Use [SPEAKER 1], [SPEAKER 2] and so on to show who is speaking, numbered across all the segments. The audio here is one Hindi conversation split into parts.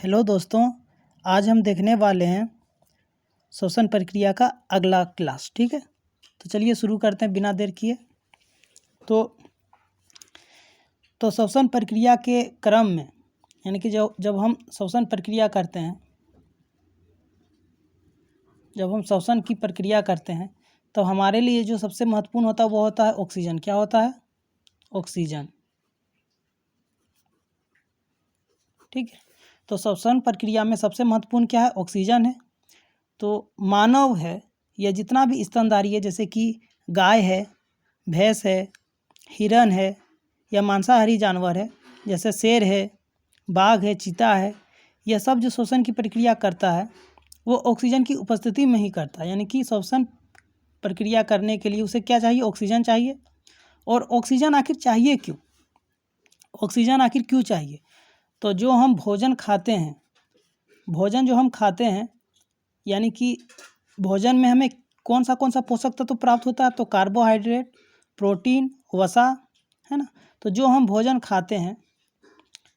[SPEAKER 1] हेलो दोस्तों, आज हम देखने वाले हैं श्वसन प्रक्रिया का अगला क्लास। ठीक है, तो चलिए शुरू करते हैं बिना देर किए। तो श्वसन प्रक्रिया के क्रम में यानी कि जब हम श्वसन प्रक्रिया करते हैं, जब हम श्वसन की प्रक्रिया करते हैं तो हमारे लिए जो सबसे महत्वपूर्ण होता है वो होता है ऑक्सीजन। क्या होता है? ऑक्सीजन। ठीक है, तो श्वसन प्रक्रिया में सबसे महत्वपूर्ण क्या है? ऑक्सीजन है। तो मानव है या जितना भी स्तनधारी है, जैसे कि गाय है, भैंस है, हिरन है या मांसाहारी जानवर है जैसे शेर है, बाघ है, चीता है, यह सब जो श्वसन की प्रक्रिया करता है वो ऑक्सीजन की उपस्थिति में ही करता है। यानी कि श्वसन प्रक्रिया करने के लिए उसे क्या चाहिए? ऑक्सीजन चाहिए। और ऑक्सीजन आखिर चाहिए क्यों? ऑक्सीजन आखिर क्यों चाहिए? तो जो हम भोजन खाते हैं, भोजन जो हम खाते हैं यानी कि भोजन में हमें कौन सा पोषक तत्व प्राप्त होता है? तो कार्बोहाइड्रेट, प्रोटीन, वसा, है ना। तो जो हम भोजन खाते हैं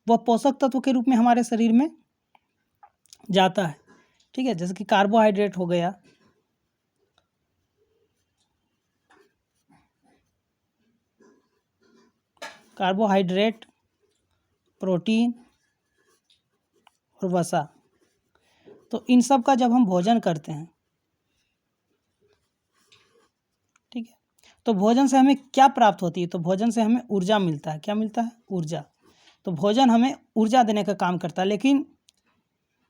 [SPEAKER 1] वह पोषक तत्व के रूप में हमारे शरीर में जाता है। ठीक है, जैसे कि कार्बोहाइड्रेट हो गया, कार्बोहाइड्रेट, प्रोटीन और वसा। तो इन सब का जब हम भोजन करते हैं, ठीक है, तो भोजन से हमें क्या प्राप्त होती है? तो भोजन से हमें ऊर्जा मिलता है। क्या मिलता है? ऊर्जा। तो भोजन हमें ऊर्जा देने का काम करता है। लेकिन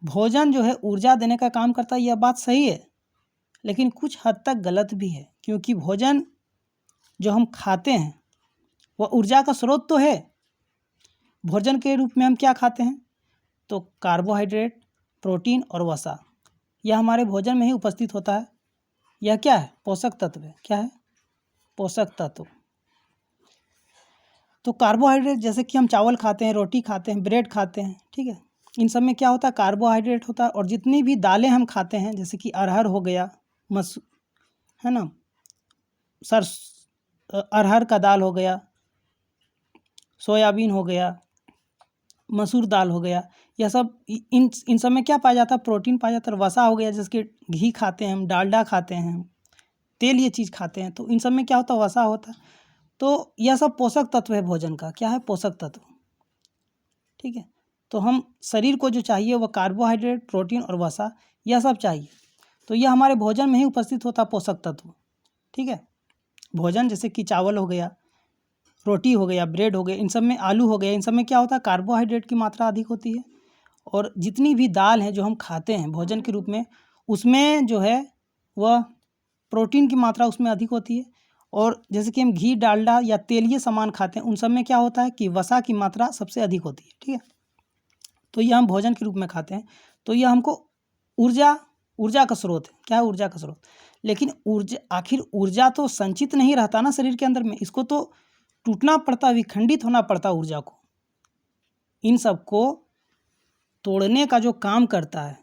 [SPEAKER 1] भोजन जो है ऊर्जा देने का काम करता है, यह बात सही है, लेकिन कुछ हद तक गलत भी है, क्योंकि भोजन जो हम खाते हैं वह ऊर्जा का स्रोत तो है। भोजन के रूप में हम क्या खाते हैं? तो कार्बोहाइड्रेट, प्रोटीन और वसा, यह हमारे भोजन में ही उपस्थित होता है। यह क्या है? पोषक तत्व है। क्या है? पोषक तत्व। तो कार्बोहाइड्रेट, जैसे कि हम चावल खाते हैं, रोटी खाते हैं, ब्रेड खाते हैं, ठीक है, इन सब में क्या होता है? कार्बोहाइड्रेट होता है। और जितनी भी दालें हम खाते हैं, जैसे कि अरहर हो गया, है ना, अरहर का दाल हो गया, सोयाबीन हो गया, मसूर दाल हो गया, यह सब इन सब में क्या पाया जाता है? प्रोटीन पाया जाता है। वसा हो गया, जैसे कि घी खाते हैं हम, डालडा खाते हैं, तेल, ये चीज़ खाते हैं, तो इन सब में क्या होता है? वसा होता है। तो यह सब पोषक तत्व है भोजन का। क्या है? पोषक तत्व। ठीक है, तो हम शरीर को जो चाहिए वह कार्बोहाइड्रेट, प्रोटीन और वसा, यह सब चाहिए। तो यह हमारे भोजन में ही उपस्थित होता है, पोषक तत्व। ठीक है, भोजन जैसे कि चावल हो गया, रोटी हो गया, ब्रेड हो गया, इन सब में, आलू हो गया, इन सब में क्या होता है? कार्बोहाइड्रेट की मात्रा अधिक होती है। और जितनी भी दाल है जो हम खाते हैं भोजन के रूप में, उसमें जो है वह प्रोटीन की मात्रा उसमें अधिक होती है। और जैसे कि हम घी, डालडा या तेलीय सामान खाते हैं, उन सब में क्या होता है कि वसा की मात्रा सबसे अधिक होती है। ठीक है, तो यह हम भोजन के रूप में खाते हैं, तो यह हमको ऊर्जा का स्रोत है। क्या है? ऊर्जा का स्रोत। लेकिन आखिर ऊर्जा तो संचित नहीं रहता ना शरीर के अंदर में, इसको तो टूटना पड़ता, विखंडित होना पड़ता ऊर्जा को। इन सब को तोड़ने का जो काम करता है,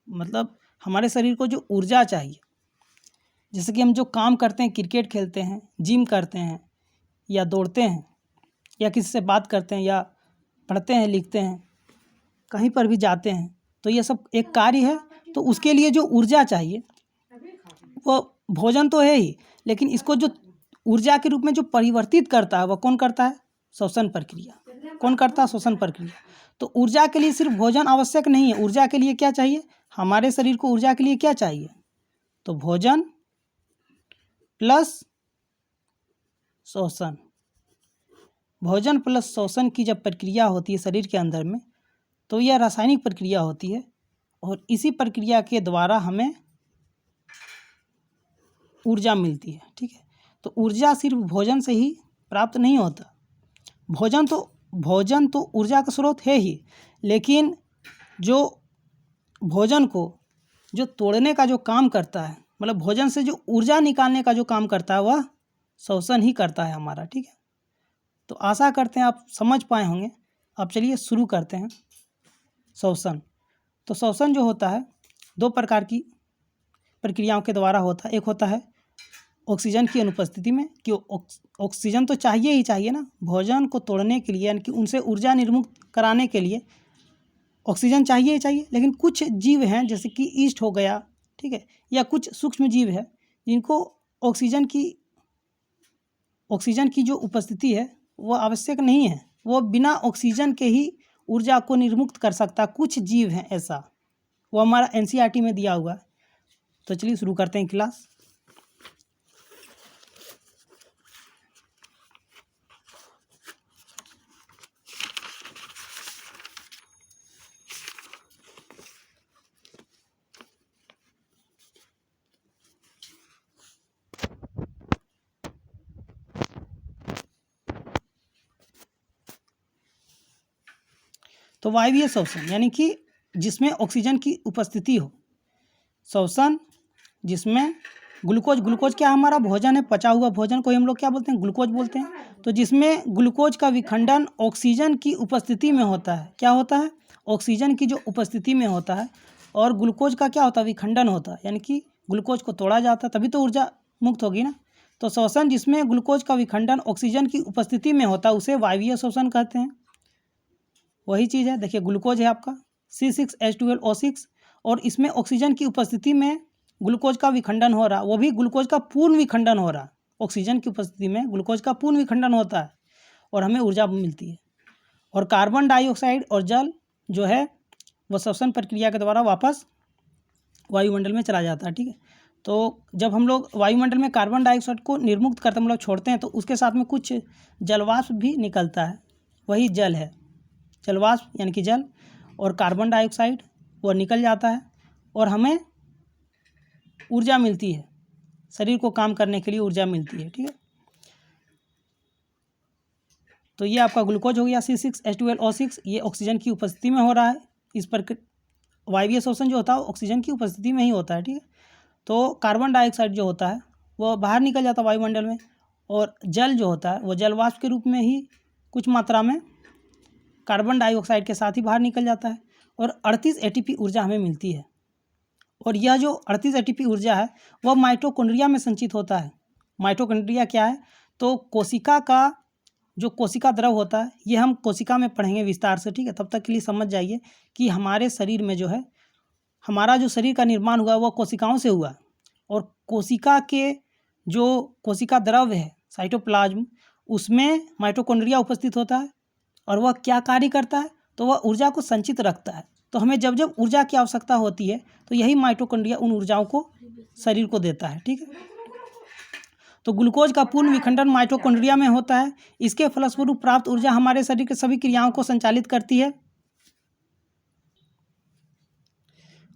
[SPEAKER 1] मतलब हमारे शरीर को जो ऊर्जा चाहिए, जैसे कि हम जो काम करते हैं, क्रिकेट खेलते हैं, जिम करते हैं, या दौड़ते हैं, या किसी से बात करते हैं, या पढ़ते हैं, लिखते हैं, कहीं पर भी जाते हैं, तो ये सब एक कार्य है। तो उसके लिए जो ऊर्जा चाहिए वो भोजन तो है ही, लेकिन इसको जो ऊर्जा के रूप में जो परिवर्तित करता है वह कौन करता है? श्वसन प्रक्रिया। कौन करता है? श्वसन प्रक्रिया। तो ऊर्जा के लिए सिर्फ भोजन आवश्यक नहीं है। ऊर्जा के लिए क्या चाहिए? हमारे शरीर को ऊर्जा के लिए क्या चाहिए? तो भोजन प्लस श्वसन। भोजन प्लस श्वसन की जब प्रक्रिया होती है शरीर के अंदर में, तो यह रासायनिक प्रक्रिया होती है। और इसी प्रक्रिया के द्वारा हमें ऊर्जा मिलती है। ठीक है, तो ऊर्जा सिर्फ भोजन से ही प्राप्त नहीं होता। भोजन तो ऊर्जा का स्रोत है ही, लेकिन जो भोजन को जो तोड़ने का जो काम करता है, मतलब भोजन से जो ऊर्जा निकालने का जो काम करता है, वह श्वसन ही करता है हमारा। ठीक है, तो आशा करते हैं आप समझ पाए होंगे। अब चलिए शुरू करते हैं। श्वसन। तो श्वसन जो होता है दो प्रकार की प्रक्रियाओं के द्वारा होता है। एक होता है ऑक्सीजन की अनुपस्थिति में, कि ऑक्सीजन तो चाहिए ही चाहिए ना भोजन को तोड़ने के लिए, यानी कि उनसे ऊर्जा निर्मुक्त कराने के लिए ऑक्सीजन चाहिए ही चाहिए, लेकिन कुछ जीव हैं जैसे कि ईस्ट हो गया, ठीक है, या कुछ सूक्ष्म जीव है जिनको ऑक्सीजन की जो उपस्थिति है वो आवश्यक नहीं है, वो बिना ऑक्सीजन के ही ऊर्जा को निर्मुक्त कर सकता। कुछ जीव हैं ऐसा, वो हमारा एनसीईआरटी में दिया हुआ है। तो चलिए शुरू करते हैं क्लास। तो वायवीय श्वसन यानी कि जिसमें ऑक्सीजन की उपस्थिति हो। श्वसन जिसमें ग्लूकोज क्या हमारा भोजन है, पचा हुआ भोजन को हम लोग क्या बोलते हैं, ग्लूकोज बोलते हैं। तो जिसमें ग्लूकोज का विखंडन ऑक्सीजन की उपस्थिति में होता है। क्या होता है, ऑक्सीजन की जो उपस्थिति में होता है, और ग्लूकोज का क्या होता है, विखंडन होता है, यानी कि ग्लूकोज को तोड़ा जाता है, तभी तो ऊर्जा मुक्त होगी ना। तो श्वसन जिसमें ग्लूकोज का विखंडन ऑक्सीजन की उपस्थिति में होता है उसे वायवीय श्वसन कहते हैं। वही चीज़ है, देखिए ग्लूकोज है आपका C6H12O6, और इसमें ऑक्सीजन की उपस्थिति में ग्लूकोज का विखंडन हो रहा, वो भी ग्लूकोज का पूर्ण विखंडन हो रहा। ऑक्सीजन की उपस्थिति में ग्लूकोज का पूर्ण विखंडन होता है और हमें ऊर्जा मिलती है। और कार्बन डाइऑक्साइड और जल जो है वो श्वसन प्रक्रिया के द्वारा वापस वायुमंडल में चला जाता है, ठीक है। तो जब हम लोग वायुमंडल में कार्बन डाइऑक्साइड को निर्मुक्त करते हैं, मतलब छोड़ते हैं, तो उसके साथ में कुछ जलवाष्प भी निकलता है, वही जल है। जलवाष्प यानी कि जल और कार्बन डाइऑक्साइड वो निकल जाता है और हमें ऊर्जा मिलती है, शरीर को काम करने के लिए ऊर्जा मिलती है, ठीक है। तो ये आपका ग्लूकोज हो गया C6H12O6, ये ऑक्सीजन की उपस्थिति में हो रहा है। इस पर वायवीय श्वसन जो होता है ऑक्सीजन की उपस्थिति में ही होता है, ठीक है। तो कार्बन डाइऑक्साइड जो होता है वो बाहर निकल जाता है वायुमंडल में, और जल जो होता है वो जलवाष्प के रूप में ही कुछ मात्रा में कार्बन डाइऑक्साइड के साथ ही बाहर निकल जाता है, और 38 ATP ऊर्जा हमें मिलती है। और यह जो 38 ATP ऊर्जा है वह माइटोकॉन्ड्रिया में संचित होता है। माइटोकॉन्ड्रिया क्या है, तो कोशिका का जो कोशिका द्रव होता है, ये हम कोशिका में पढ़ेंगे विस्तार से, ठीक है। तब तक के लिए समझ जाइए कि हमारे शरीर में जो है, हमारा जो शरीर का निर्माण हुआ वह कोशिकाओं से हुआ, और कोशिका के जो कोशिका द्रव है साइटोप्लाज्म, उसमें माइटोकॉन्ड्रिया उपस्थित होता है, और वह क्या कार्य करता है, तो वह ऊर्जा को संचित रखता है। तो हमें जब जब ऊर्जा की आवश्यकता होती है तो यही माइटोकॉन्ड्रिया उन ऊर्जाओं को शरीर को देता है, ठीक है। तो ग्लूकोज का पूर्ण विखंडन माइटोकॉन्ड्रिया में होता है। इसके फलस्वरूप प्राप्त ऊर्जा हमारे शरीर के सभी क्रियाओं को संचालित करती है।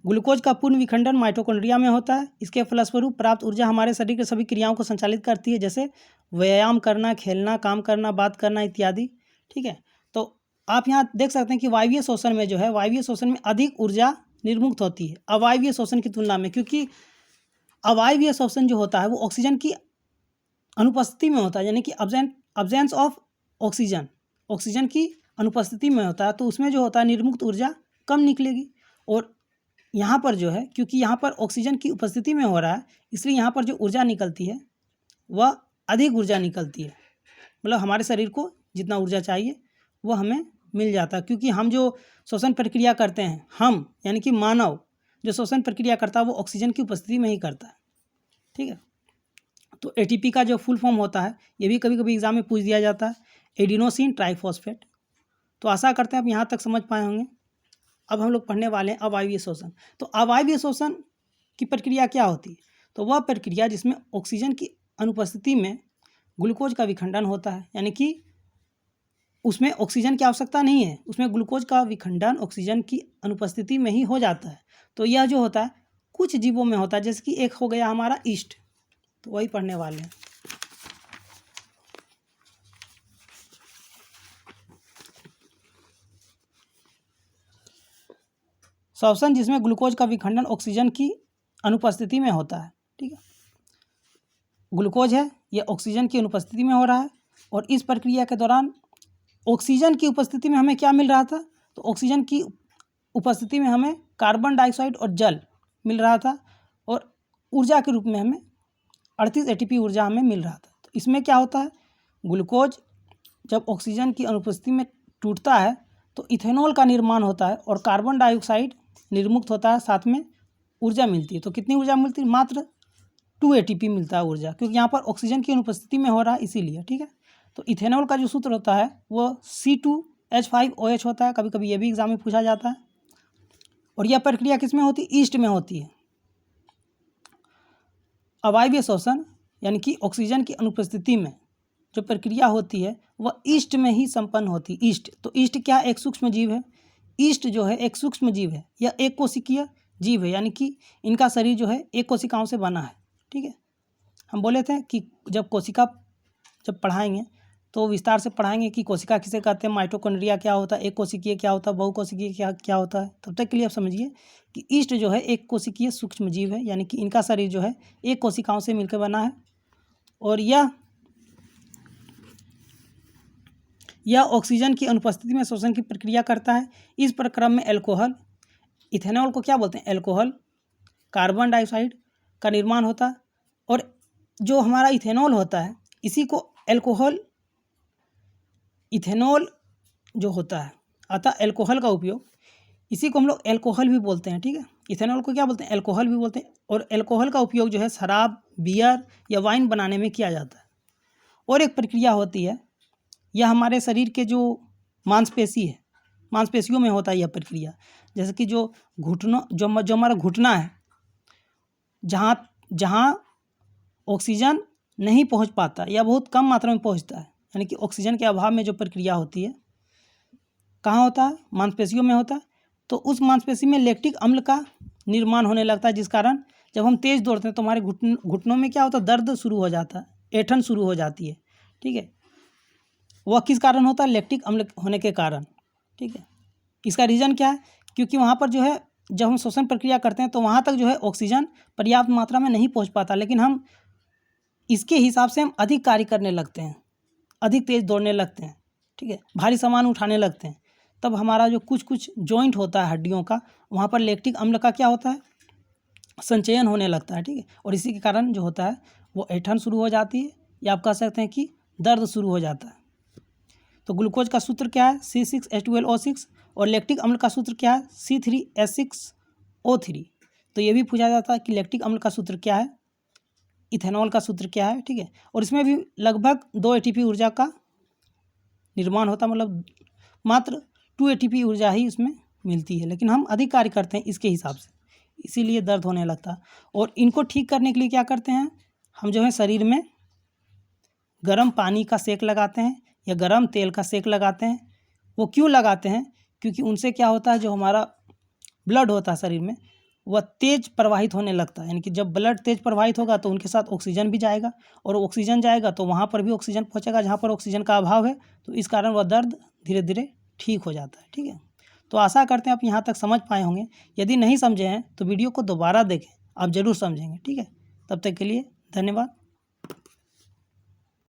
[SPEAKER 1] ग्लूकोज का पूर्ण विखंडन माइटोकॉन्ड्रिया में होता है। इसके फलस्वरूप प्राप्त ऊर्जा हमारे शरीर के सभी क्रियाओं को संचालित करती है, जैसे व्यायाम करना, खेलना, काम करना, बात करना इत्यादि, ठीक है। तो आप यहाँ देख सकते हैं कि वायवीय श्वसन में जो है, वायवीय श्वसन में अधिक ऊर्जा निर्मुक्त होती है अवायवीय श्वसन की तुलना में, क्योंकि अवायवीय श्वसन जो होता है वो ऑक्सीजन की अनुपस्थिति में होता है, यानी कि अब्सेंस ऑफ ऑक्सीजन, ऑक्सीजन की अनुपस्थिति में होता है। तो उसमें जो होता है निर्मुक्त ऊर्जा कम निकलेगी। और यहाँ पर जो है, क्योंकि यहाँ पर ऑक्सीजन की उपस्थिति में हो रहा है, इसलिए यहाँ पर जो ऊर्जा निकलती है वह अधिक ऊर्जा निकलती है। मतलब हमारे शरीर को जितना ऊर्जा चाहिए वो हमें मिल जाता है, क्योंकि हम जो श्वसन प्रक्रिया करते हैं, हम यानी कि मानव जो श्वसन प्रक्रिया करता है वो ऑक्सीजन की उपस्थिति में ही करता है, ठीक है। तो ATP का जो फुल फॉर्म होता है, ये भी कभी कभी एग्जाम में पूछ दिया जाता है, एडिनोसिन ट्राइफॉस्फेट। तो आशा करते हैं आप यहाँ तक समझ पाए होंगे। अब हम लोग पढ़ने वाले हैं अवायवीय श्वसन। तो अवायवीय श्वसन की प्रक्रिया क्या होती है, तो वह प्रक्रिया जिसमें ऑक्सीजन की अनुपस्थिति में ग्लूकोज का विखंडन होता है, यानी कि उसमें ऑक्सीजन की आवश्यकता नहीं है, उसमें ग्लूकोज का विखंडन ऑक्सीजन की अनुपस्थिति में ही हो जाता है। तो यह जो होता है कुछ जीवों में होता है, जैसे कि एक हो गया हमारा ईस्ट, तो वही पढ़ने वाले हैं। श्वसन जिसमें ग्लूकोज का विखंडन ऑक्सीजन की अनुपस्थिति में होता है, ठीक है। ग्लूकोज है यह ऑक्सीजन की अनुपस्थिति में हो रहा है, और इस प्रक्रिया के दौरान ऑक्सीजन की उपस्थिति में हमें क्या मिल रहा था, तो ऑक्सीजन की उपस्थिति में हमें कार्बन डाइऑक्साइड और जल मिल रहा था, और ऊर्जा के रूप में हमें 38 ATP ऊर्जा हमें मिल रहा था। तो इसमें क्या होता है, ग्लूकोज जब ऑक्सीजन की अनुपस्थिति में टूटता है तो इथेनॉल का निर्माण होता है और कार्बन डाइऑक्साइड निर्मुक्त होता है, साथ में ऊर्जा मिलती है। तो कितनी ऊर्जा मिलती है? मात्र 2 ATP मिलता है ऊर्जा, क्योंकि यहाँ पर ऑक्सीजन की अनुपस्थिति में हो रहा है इसीलिए। ठीक है, तो इथेनॉल का जो सूत्र होता है वो C2H5OH होता है। कभी कभी ये भी एग्जाम में पूछा जाता है। और यह प्रक्रिया किस में होती है? ईस्ट में होती है। अवायवीय श्वसन यानी कि ऑक्सीजन की अनुपस्थिति में जो प्रक्रिया होती है वह ईस्ट में ही संपन्न होती है। ईस्ट, तो ईस्ट क्या? एक सूक्ष्म जीव है। ईस्ट जो है एक सूक्ष्म जीव है, यह एक कोशिकीय जीव है, यानी कि इनका शरीर जो है एक कोशिकाओं से बना है। ठीक है, हम बोले थे कि जब पढ़ाएंगे तो विस्तार से पढ़ाएंगे कि कोशिका किसे कहते हैं, माइटोकॉन्ड्रिया क्या होता है, एक कोशिकीय क्या होता है, बहुकोशिकीय क्या होता है। तब तक के लिए आप समझिए कि ईस्ट जो है एक कोशिकीय सूक्ष्म जीव है, यानी कि इनका शरीर जो है एक कोशिकाओं से मिलकर बना है। और यह ऑक्सीजन की अनुपस्थिति में श्वसन की प्रक्रिया करता है। इस प्रक्रम में अल्कोहल, इथेनॉल को क्या बोलते हैं? अल्कोहल, कार्बन डाइऑक्साइड का निर्माण होता है। और जो हमारा इथेनॉल होता है इसी को अल्कोहल, इथेनॉल जो होता है, अतः अल्कोहल का उपयोग, इसी को हम लोग अल्कोहल भी बोलते हैं। ठीक है, इथेनॉल को क्या बोलते हैं? अल्कोहल भी बोलते हैं। और अल्कोहल का उपयोग जो है शराब, बियर या वाइन बनाने में किया जाता है। और एक प्रक्रिया होती है, यह हमारे शरीर के जो मांसपेशी है, मांसपेशियों में होता है यह प्रक्रिया। जैसे कि जो हमारा घुटना है, जहाँ ऑक्सीजन नहीं पहुंच पाता या बहुत कम मात्रा में पहुंचता है, यानी कि ऑक्सीजन के अभाव में जो प्रक्रिया होती है, कहाँ होता है? मांसपेशियों में होता है। तो उस मांसपेशी में लैक्टिक अम्ल का निर्माण होने लगता है, जिस कारण जब हम तेज़ दौड़ते हैं तो हमारे घुटनों में क्या होता है? दर्द शुरू हो जाता है, ऐंठन शुरू हो जाती है। ठीक है, वह किस कारण होता है? लैक्टिक अम्ल होने के कारण। ठीक है, इसका रीज़न क्या है? क्योंकि वहाँ पर जो है जब हम श्वसन प्रक्रिया करते हैं तो वहाँ तक जो है ऑक्सीजन पर्याप्त मात्रा में नहीं पहुँच पाता, लेकिन हम इसके हिसाब से हम अधिक कार्य करने लगते हैं, अधिक तेज़ दौड़ने लगते हैं। ठीक है, भारी सामान उठाने लगते हैं, तब हमारा जो कुछ जॉइंट होता है हड्डियों का, वहाँ पर लैक्टिक अम्ल का क्या होता है? संचयन होने लगता है। ठीक है, और इसी के कारण जो होता है वो ऐंठन शुरू हो जाती है, या आप कह सकते हैं कि दर्द शुरू हो जाता है। तो ग्लूकोज का सूत्र क्या है? C6H12O6। और लैक्टिक अम्ल का सूत्र क्या है? C3H6O3। तो ये भी पूछा जाता है कि लैक्टिक अम्ल का सूत्र क्या है, इथेनॉल का सूत्र क्या है। ठीक है, और इसमें भी लगभग 2 ATP ऊर्जा का निर्माण होता है, मतलब मात्र 2 ATP ऊर्जा ही उसमें मिलती है, लेकिन हम अधिक कार्य करते हैं इसके हिसाब से, इसीलिए दर्द होने लगता है। और इनको ठीक करने के लिए क्या करते हैं हम? जो है शरीर में गर्म पानी का सेक लगाते हैं या गर्म तेल का सेक लगाते हैं। वो क्यों लगाते हैं? क्योंकि उनसे क्या होता है, जो हमारा ब्लड होता है शरीर में, वह तेज़ प्रवाहित होने लगता है। यानी कि जब ब्लड तेज़ प्रवाहित होगा तो उनके साथ ऑक्सीजन भी जाएगा, और ऑक्सीजन जाएगा तो वहाँ पर भी ऑक्सीजन पहुँचेगा जहाँ पर ऑक्सीजन का अभाव है, तो इस कारण वह दर्द धीरे धीरे ठीक हो जाता है। ठीक है, तो आशा करते हैं आप यहाँ तक समझ पाए होंगे। यदि नहीं समझे हैं तो वीडियो को दोबारा देखें, आप ज़रूर समझेंगे। ठीक है, तब तक के लिए धन्यवाद।